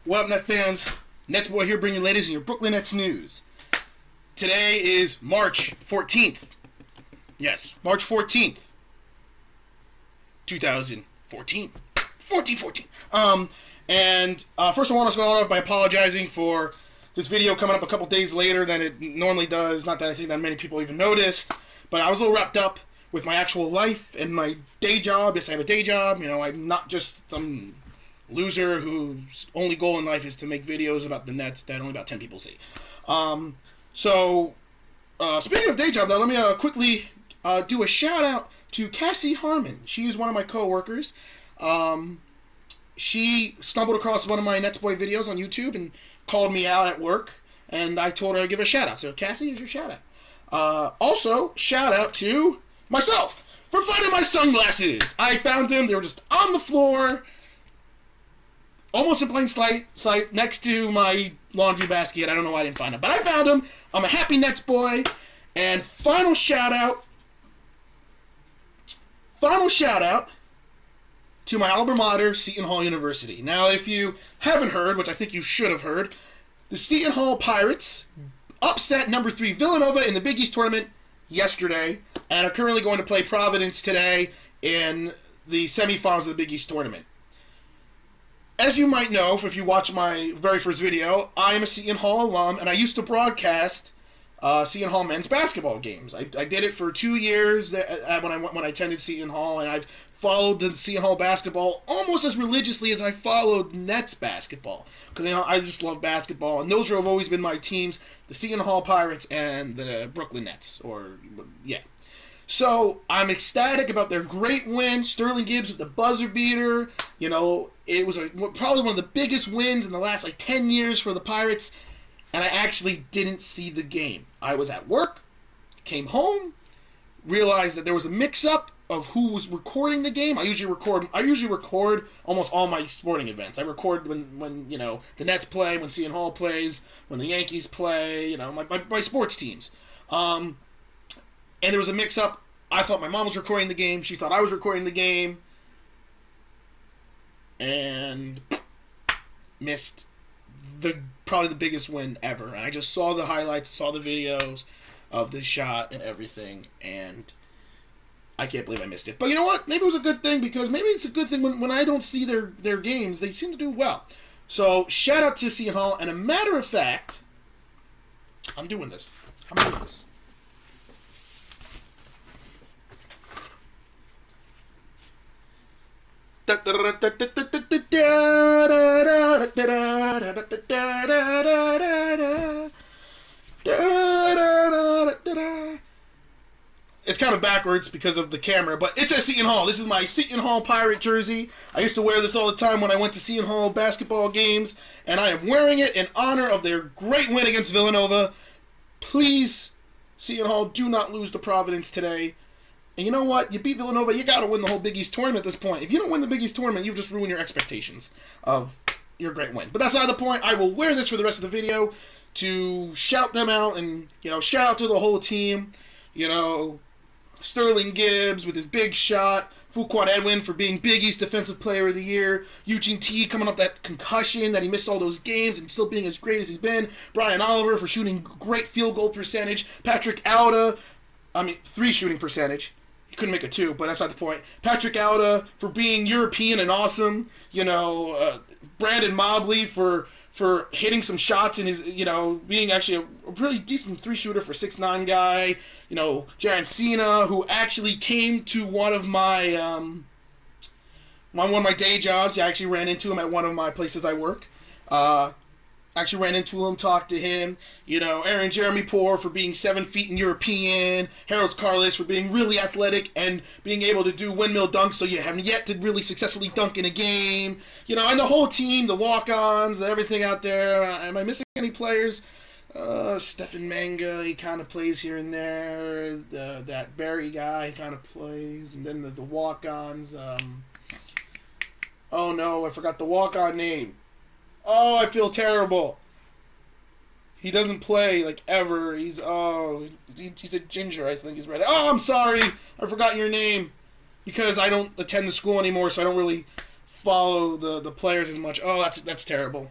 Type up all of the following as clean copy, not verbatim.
What up, Net fans? NetsBoy here, bringing you the latest in your Brooklyn Nets news. Today is March 14th. Yes, March 14th, 2014. 14. First I want to start off by apologizing for this video coming up a couple days later than it normally does. Not that I think that many people even noticed, but I was a little wrapped up with my actual life and my day job. Yes, I have a day job. You know, I'm not just some loser whose only goal in life is to make videos about the Nets that only about 10 people see. Speaking of day job, though, let me quickly do a shout out to Cassie Harmon. She's one of my co-workers. She stumbled across one of my NetsBoy videos on YouTube and called me out at work, and I told her I'd give her a shout out. So Cassie, here's your shout out. Also, shout out to myself for finding my sunglasses. I found them. They were just on the floor, almost in plain sight, next to my laundry basket. I don't know why I didn't find them, but I found them. I'm a happy Nets boy. And final shout out to my alma mater, Seton Hall University. Now, if you haven't heard, which I think you should have heard, the Seton Hall Pirates upset number 3 Villanova in the Big East tournament yesterday, and are currently going to play Providence today in the semifinals of the Big East tournament. As you might know, if you watch my very first video, I am a Seton Hall alum, and I used to broadcast Seton Hall men's basketball games. I did it for 2 years when I attended Seton Hall, and I've followed the Seton Hall basketball almost as religiously as I followed Nets basketball, because I just love basketball, and those have always been my teams: the Seton Hall Pirates and the Brooklyn Nets. So I'm ecstatic about their great win. Sterling Gibbs with the buzzer beater. You know, it was probably one of the biggest wins in the last 10 years for the Pirates. And I actually didn't see the game. I was at work, came home, realized that there was a mix-up of who was recording the game. I usually record almost all my sporting events. I record when the Nets play, when Seton Hall plays, when the Yankees play, my sports teams. And there was a mix-up. I thought my mom was recording the game. She thought I was recording the game. And missed probably the biggest win ever. And I just saw the highlights, saw the videos of the shot and everything, and I can't believe I missed it. But you know what? Maybe it was a good thing, because maybe it's a good thing when I don't see their games, they seem to do well. So shout out to Seton Hall. And a matter of fact, I'm doing this. It's kind of backwards because of the camera, but it says Seton Hall. This is my Seton Hall Pirate jersey. I used to wear this all the time when I went to Seton Hall basketball games, and I am wearing it in honor of their great win against Villanova. Please, Seton Hall, do not lose to Providence today. And you know what? You beat Villanova, you got to win the whole Big East tournament at this point. If you don't win the Big East tournament, you've just ruined your expectations of your great win. But that's not the point. I will wear this for the rest of the video to shout them out and, shout out to the whole team. Sterling Gibbs with his big shot. Fuquan Edwin for being Big East Defensive Player of the Year. Eugene T coming up that concussion that he missed all those games and still being as great as he's been. Brian Oliver for shooting great field goal percentage. Patrick Auda, 3 shooting percentage. He couldn't make a 2, but that's not the point. Patrick Auda for being European and awesome. Brandon Mobley for hitting some shots and his, being actually a really decent 3-shooter for 6'9" guy. Jaren Cena, who actually came to one of my day jobs. I actually ran into him at one of my places I work. Actually ran into him, talked to him. Aaron Jeremy Poore for being 7 feet and European. Harold Carlos for being really athletic and being able to do windmill dunks, so you haven't yet to really successfully dunk in a game. And the whole team, the walk-ons, everything out there. Am I missing any players? Stephen Manga, he kind of plays here and there. That Barry guy kind of plays. And then the walk-ons. Oh no, I forgot the walk-on name. Oh, I feel terrible. He doesn't play, ever. He's a ginger, I think he's right. Oh, I'm sorry. I forgot your name. Because I don't attend the school anymore, so I don't really follow the players as much. Oh, that's terrible.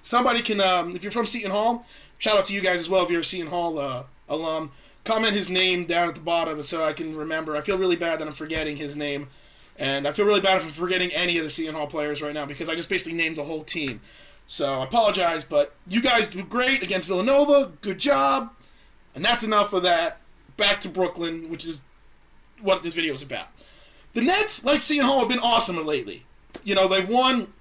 Somebody can, if you're from Seton Hall, shout out to you guys as well if you're a Seton Hall alum. Comment his name down at the bottom so I can remember. I feel really bad that I'm forgetting his name. And I feel really bad if I'm forgetting any of the Seton Hall players right now because I just basically named the whole team. So I apologize, but you guys did great against Villanova. Good job. And that's enough of that. Back to Brooklyn, which is what this video is about. The Nets, like Seton Hall, have been awesome lately. You know, they've won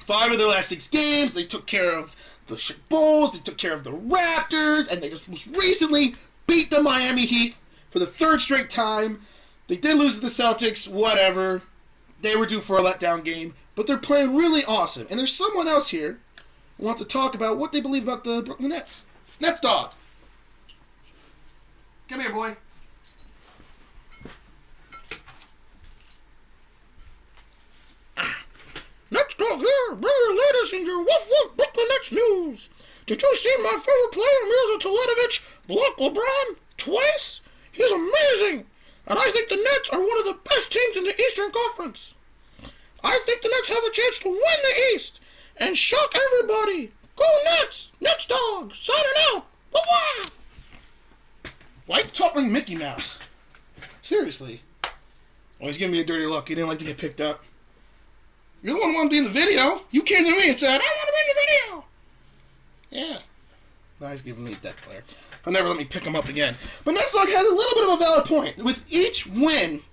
5 of their last 6 games. They took care of the Bulls. They took care of the Raptors. And they just most recently beat the Miami Heat for the 3rd straight time. They did lose to the Celtics, whatever. They were due for a letdown game. But they're playing really awesome. And there's someone else here who wants to talk about what they believe about the Brooklyn Nets. NetsDog. Come here, boy. NetsDog here, bring your latest in your woof woof Brooklyn Nets news. Did you see my favorite player, Mirza Teletovic, block LeBron twice? He's amazing. And I think the Nets are one of the best teams in the Eastern Conference. I think the Nets have a chance to win the East and shock everybody. Go Nets! NetsDog! Signing out! Woof woof! Why are you talking like Mickey Mouse? Seriously. Oh, he's giving me a dirty look. He didn't like to get picked up. You're the one who wanted to be in the video. You came to me and said, I want to be in the video. Yeah. Now he's giving me that player. He'll never let me pick him up again. But NetsDog has a little bit of a valid point. With each win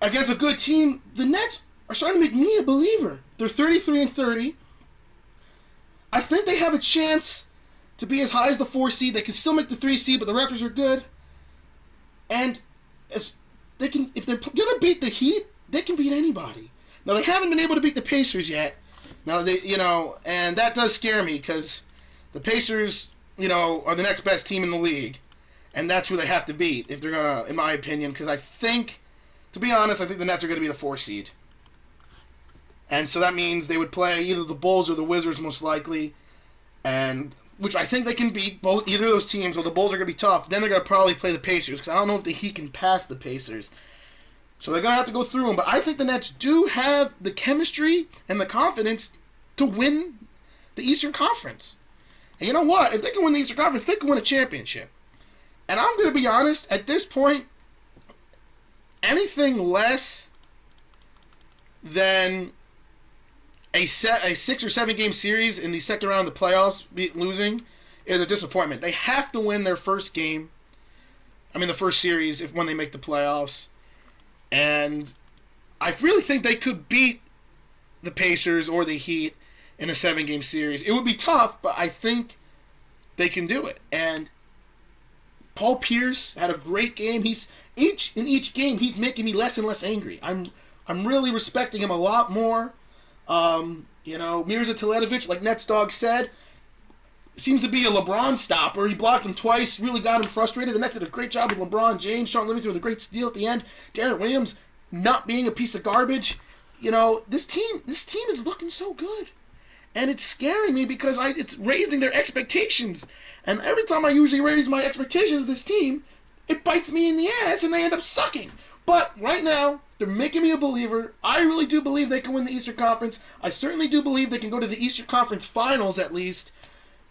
against a good team, the Nets are starting to make me a believer. They're 33-30. I think they have a chance to be as high as the 4 seed. They can still make the 3 seed, but the Raptors are good. And if they're going to beat the Heat, they can beat anybody. Now, they haven't been able to beat the Pacers yet. Now, and that does scare me because the Pacers, are the next best team in the league. And that's who they have to beat if they're going to, in my opinion, because I think, to be honest, I think the Nets are going to be the 4 seed. And so that means they would play either the Bulls or the Wizards most likely, and which I think they can beat either of those teams. Well, the Bulls are going to be tough. Then they're going to probably play the Pacers because I don't know if the Heat can pass the Pacers. So they're going to have to go through them. But I think the Nets do have the chemistry and the confidence to win the Eastern Conference. And you know what? If they can win the Eastern Conference, they can win a championship. And I'm going to be honest, at this point, anything less than a 6 or 7 game series in the second round of the playoffs losing is a disappointment. They have to win their first game. The first series when they make the playoffs. And I really think they could beat the Pacers or the Heat in a 7-game series. It would be tough, but I think they can do it. And Paul Pierce had a great game. In each game, he's making me less and less angry. I'm really respecting him a lot more. Mirza Teletovic, like NetsDog said, seems to be a LeBron stopper. He blocked him twice, really got him frustrated. The Nets did a great job with LeBron James. Sean Livingston with a great steal at the end. Darren Williams not being a piece of garbage. This team is looking so good. And it's scaring me because it's raising their expectations. And every time I usually raise my expectations of this team, it bites me in the ass and they end up sucking. But right now, they're making me a believer. I really do believe they can win the Eastern Conference. I certainly do believe they can go to the Eastern Conference Finals at least.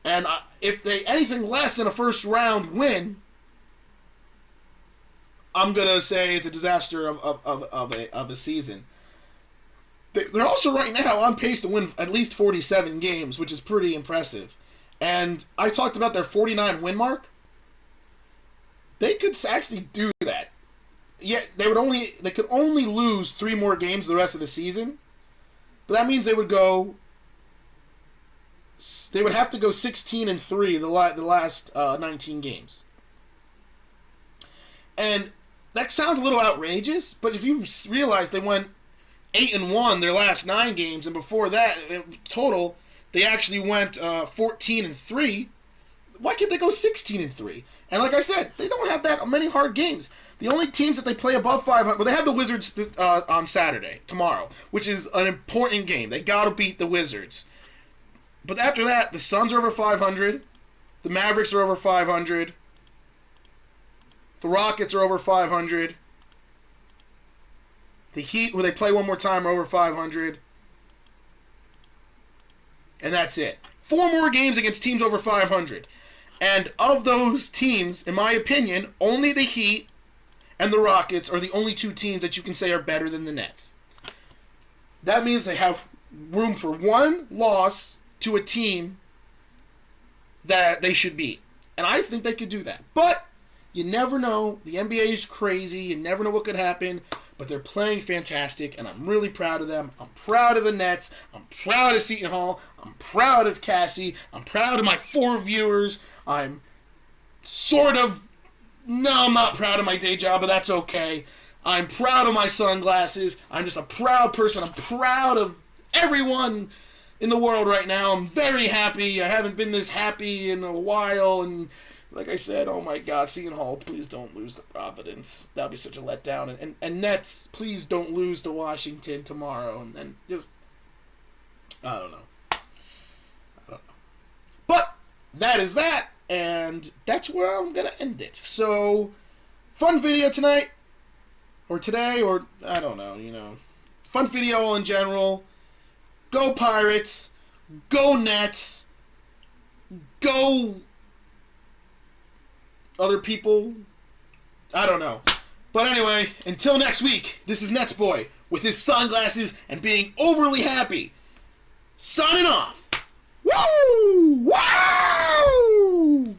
And if they anything less than a first round win, I'm gonna say it's a disaster of a season. They're also right now on pace to win at least 47 games, which is pretty impressive. And I talked about their 49 win mark. They could actually do that. Yet they could only lose 3 more games the rest of the season. But that means they would have to go 16-3 the last 19 games. And that sounds a little outrageous, but if you realize they went 8-1 their last 9 games, and before that, in total, they actually went 14-3. Why can't they go 16-3? And like I said, they don't have that many hard games. The only teams that they play above 500, well, they have the Wizards on Saturday, tomorrow, which is an important game. They got to beat the Wizards. But after that, the Suns are over 500. The Mavericks are over 500. The Rockets are over 500. The Heat, where they play one more time, are over 500. And that's it. 4 more games against teams over 500. And of those teams, in my opinion, only the Heat and the Rockets are the only 2 teams that you can say are better than the Nets. That means they have room for 1 loss to a team that they should beat. And I think they could do that. But you never know. The NBA is crazy. You never know what could happen. But they're playing fantastic, and I'm really proud of them. I'm proud of the Nets. I'm proud of Seton Hall. I'm proud of Cassie. I'm proud of my 4 viewers. I'm not proud of my day job, but that's okay. I'm proud of my sunglasses. I'm just a proud person. I'm proud of everyone in the world right now. I'm very happy. I haven't been this happy in a while, and like I said, oh my God, Seton Hall, please don't lose to Providence. That'd be such a letdown. And Nets, please don't lose to Washington tomorrow. And then just, I don't know. But that is that, and that's where I'm going to end it. So, fun video tonight, or today, or I don't know, Fun video in general. Go Pirates. Go Nets. Go other people. I don't know. But anyway, until next week, this is NetsBoy with his sunglasses and being overly happy. Signing off. Woo! Woo!